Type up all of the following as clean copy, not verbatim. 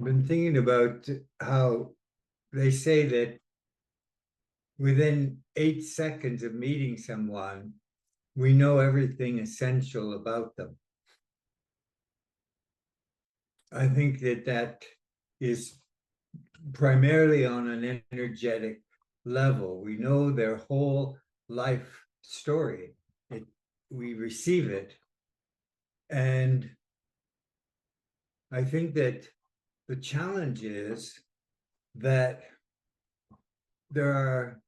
been thinking about how they say that within 8 seconds of meeting someone, we know everything essential about them. I think that that is primarily on an energetic level. We know their whole life story. We receive it. And I think that the challenge is that there are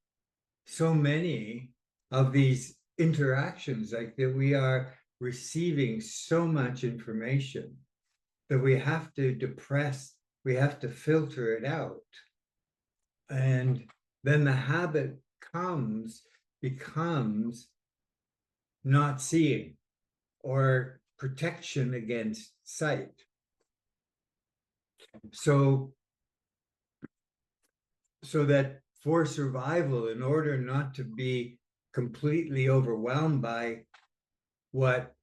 so many of these interactions, like that we are receiving so much information that we have to depress, we have to filter it out. And then the habit becomes not seeing or protection against sight. So that for survival, in order not to be completely overwhelmed by what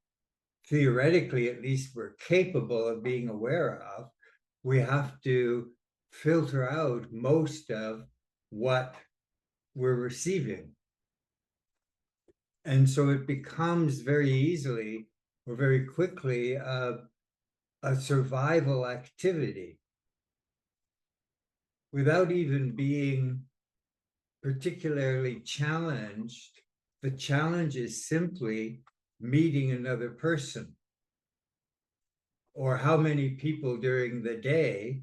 theoretically at least we're capable of being aware of, we have to filter out most of what we're receiving. And so it becomes very easily or very quickly a survival activity without even being particularly challenged. The challenge is simply meeting another person, or how many people during the day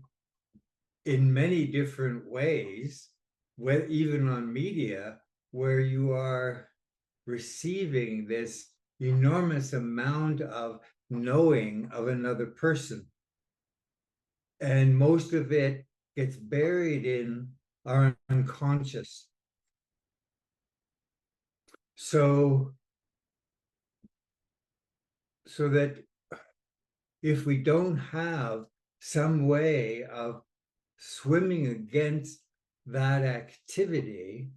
in many different ways, even on media, where you are receiving this enormous amount of knowing of another person. And most of it gets buried in our unconscious. So that if we don't have some way of swimming against that activity,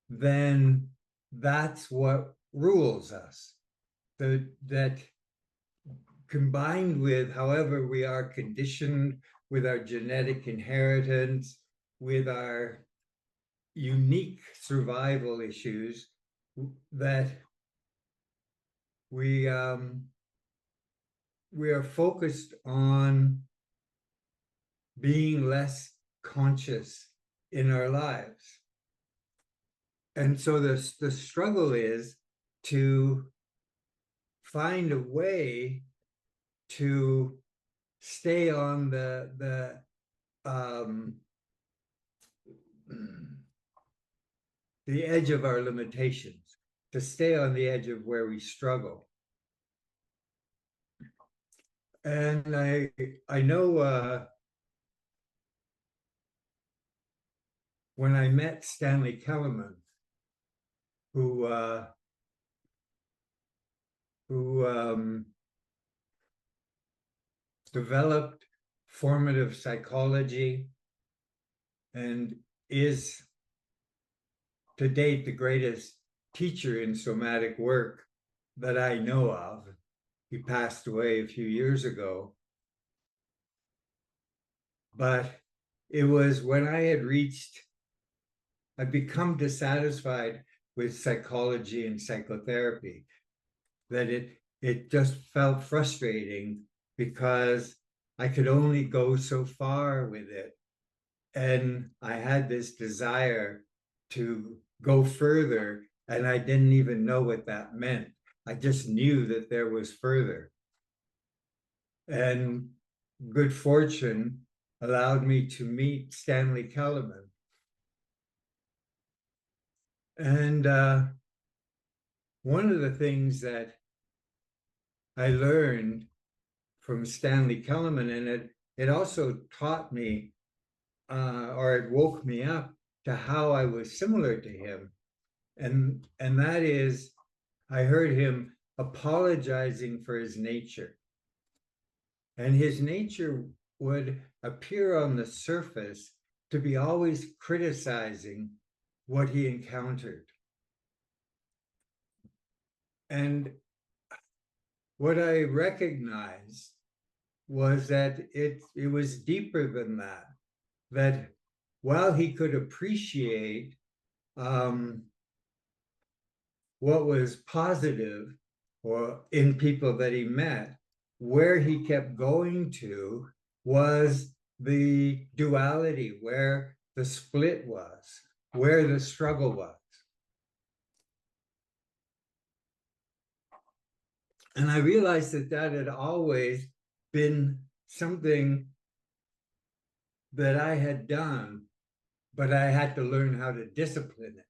then that's what rules us. That combined with however we are conditioned, with our genetic inheritance, with our unique survival issues, that we are focused on being less conscious in our lives. And so the struggle is to find a way to stay on the edge of our limitations, to stay on the edge of where we struggle. And I know when I met Stanley Keleman, who developed formative psychology and is to date the greatest teacher in somatic work that I know of. He passed away a few years ago. But it was when I'd become dissatisfied with psychology and psychotherapy, that it just felt frustrating because I could only go so far with it. And I had this desire to go further, and I didn't even know what that meant. I just knew that there was further. And good fortune allowed me to meet Stanley Keleman. And one of the things that I learned from Stanley Keleman, and it also taught me, or it woke me up to how I was similar to him. And that is, I heard him apologizing for his nature. And his nature would appear on the surface to be always criticizing what he encountered. And what I recognized was that it was deeper than that. That while he could appreciate what was positive or in people that he met, where he kept going to was the duality, where the split was, where the struggle was. And I realized that that had always been something that I had done, but I had to learn how to discipline it.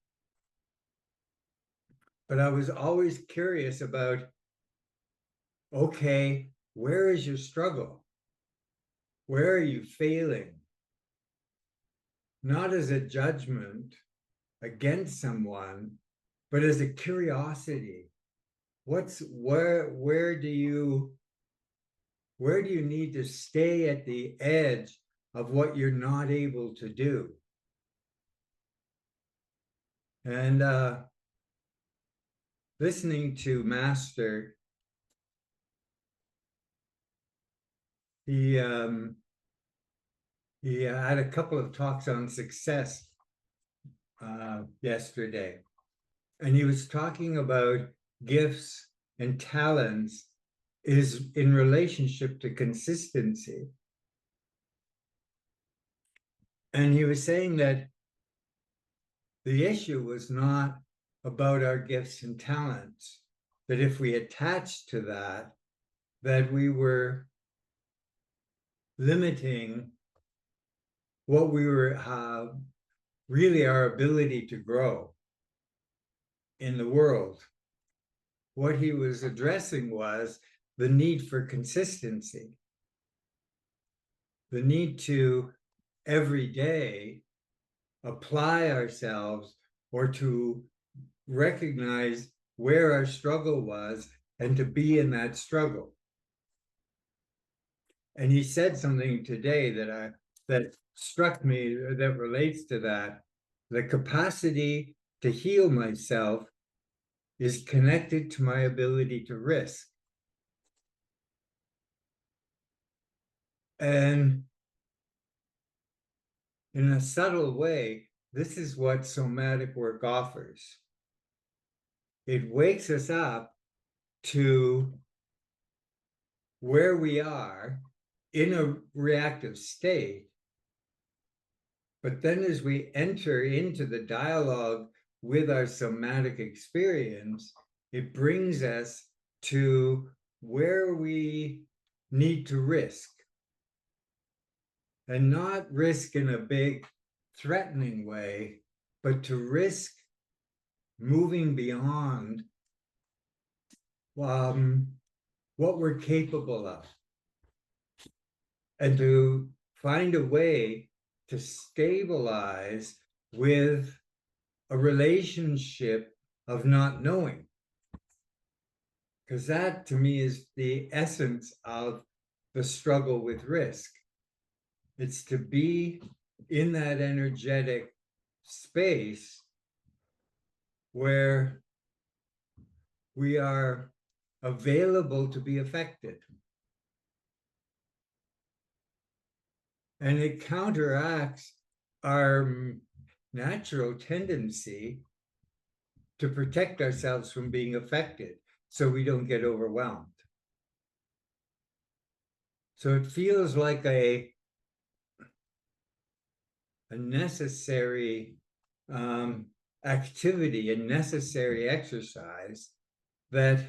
But I was always curious about, okay, where is your struggle? Where are you failing? Not as a judgment against someone, but as a curiosity. Where do you need to stay at the edge of what you're not able to do? And listening to Master, he had a couple of talks on success yesterday, and he was talking about gifts and talents is in relationship to consistency. And he was saying that the issue was not about our gifts and talents, that if we attached to that, that we were limiting what we were really our ability to grow in the world. What he was addressing was the need for consistency, the need to every day apply ourselves or to recognize where our struggle was and to be in that struggle. And he said something today that struck me that relates to that. The capacity to heal myself is connected to my ability to risk. And in a subtle way, this is what somatic work offers. It wakes us up to where we are in a reactive state. But then as we enter into the dialogue with our somatic experience, it brings us to where we need to risk. And not risk in a big threatening way, but to risk moving beyond what we're capable of, and to find a way to stabilize with a relationship of not knowing. Because that to me is the essence of the struggle with risk. It's to be in that energetic space where we are available to be affected. And it counteracts our natural tendency to protect ourselves from being affected so we don't get overwhelmed. So it feels like a necessary activity, a necessary exercise that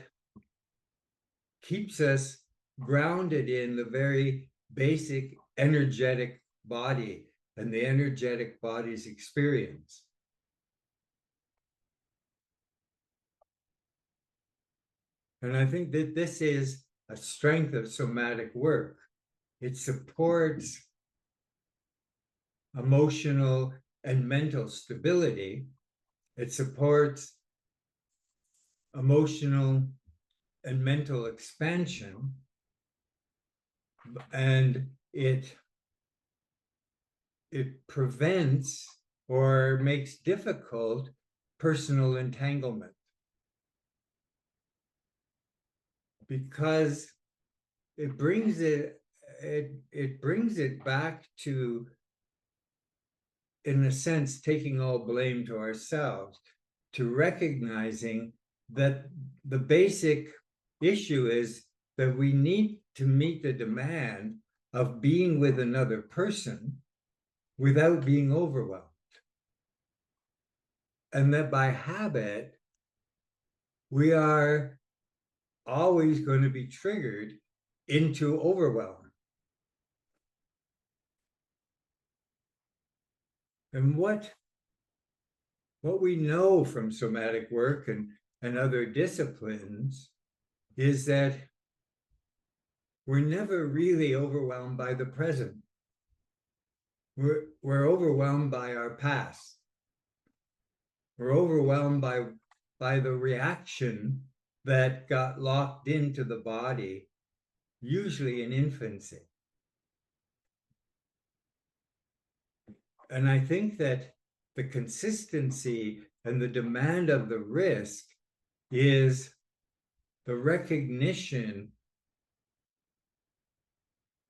keeps us grounded in the very basic energetic body and the energetic body's experience. And I think that this is a strength of somatic work. It supports emotional and mental stability. It supports emotional and mental expansion. And it prevents or makes difficult personal entanglement, because it brings it it brings it back to, in a sense, taking all blame to ourselves, to recognizing that the basic issue is that we need to meet the demand of being with another person without being overwhelmed. And that by habit, we are always going to be triggered into overwhelm. And what we know from somatic work and other disciplines is that we're never really overwhelmed by the present. We're overwhelmed by our past. We're overwhelmed by the reaction that got locked into the body, usually in infancy. And I think that the consistency and the demand of the risk is the recognition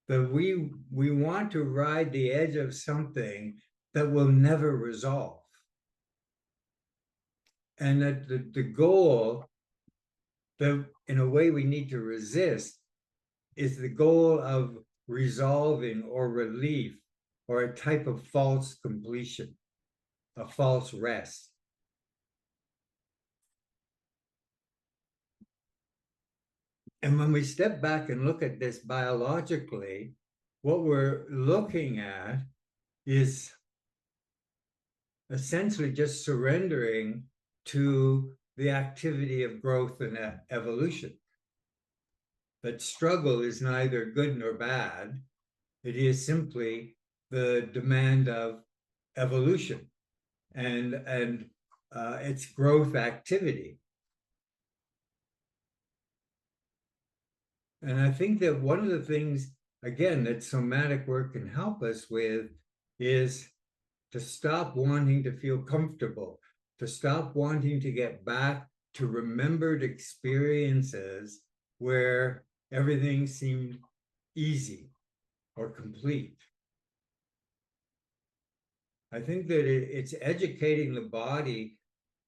that we want to ride the edge of something that will never resolve. And that the goal that in a way we need to resist is the goal of resolving or relief or a type of false completion, a false rest. And when we step back and look at this biologically, what we're looking at is essentially just surrendering to the activity of growth and evolution. That struggle is neither good nor bad. It is simply the demand of evolution and its growth activity. And I think that one of the things, again, that somatic work can help us with is to stop wanting to feel comfortable, to stop wanting to get back to remembered experiences where everything seemed easy or complete. I think that it's educating the body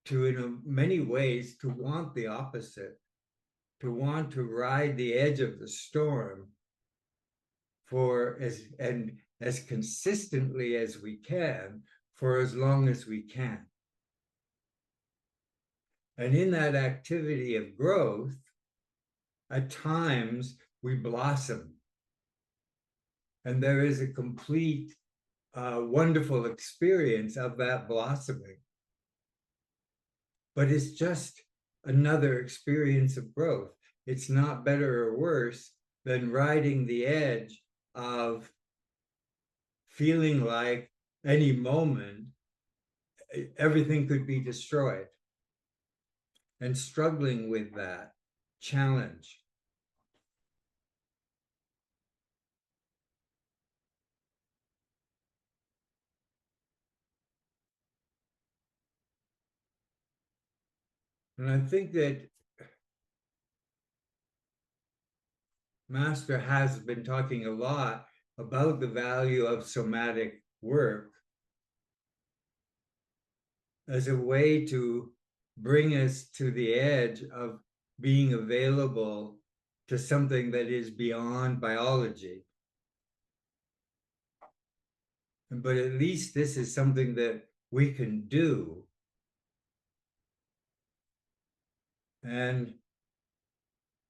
to, in many ways, to want the opposite, to want to ride the edge of the storm for as consistently as we can for as long as we can. And in that activity of growth, at times we blossom. And there is a complete, wonderful experience of that blossoming. But it's just another experience of growth. It's not better or worse than riding the edge of feeling like any moment everything could be destroyed, and struggling with that challenge. And I think that Master has been talking a lot about the value of somatic work as a way to bring us to the edge of being available to something that is beyond biology. But at least this is something that we can do. And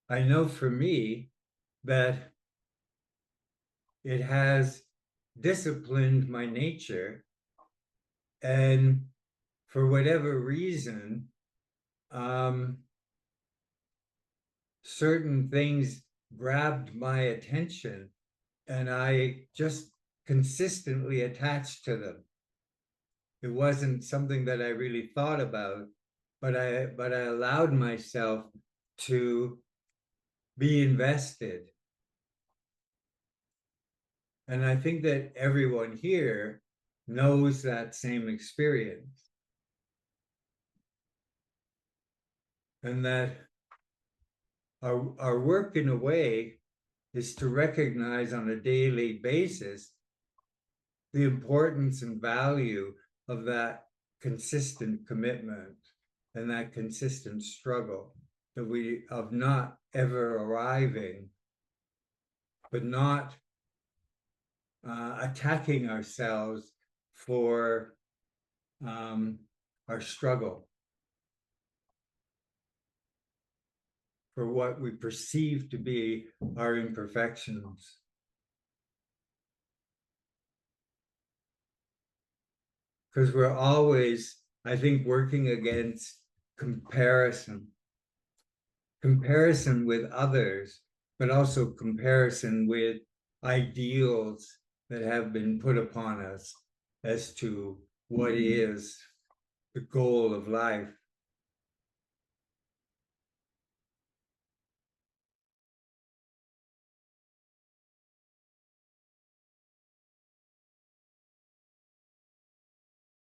I know for me that it has disciplined my nature, and for whatever reason, certain things grabbed my attention, and I just consistently attached to them. It wasn't something that I really thought about, but I allowed myself to be invested. And I think that everyone here knows that same experience. And that our work, in a way, is to recognize on a daily basis the importance and value of that consistent commitment and that consistent struggle of not ever arriving, but not attacking ourselves for our struggle, for what we perceive to be our imperfections. Because we're always, I think, working against comparison with others, but also comparison with ideals that have been put upon us as to what is the goal of life.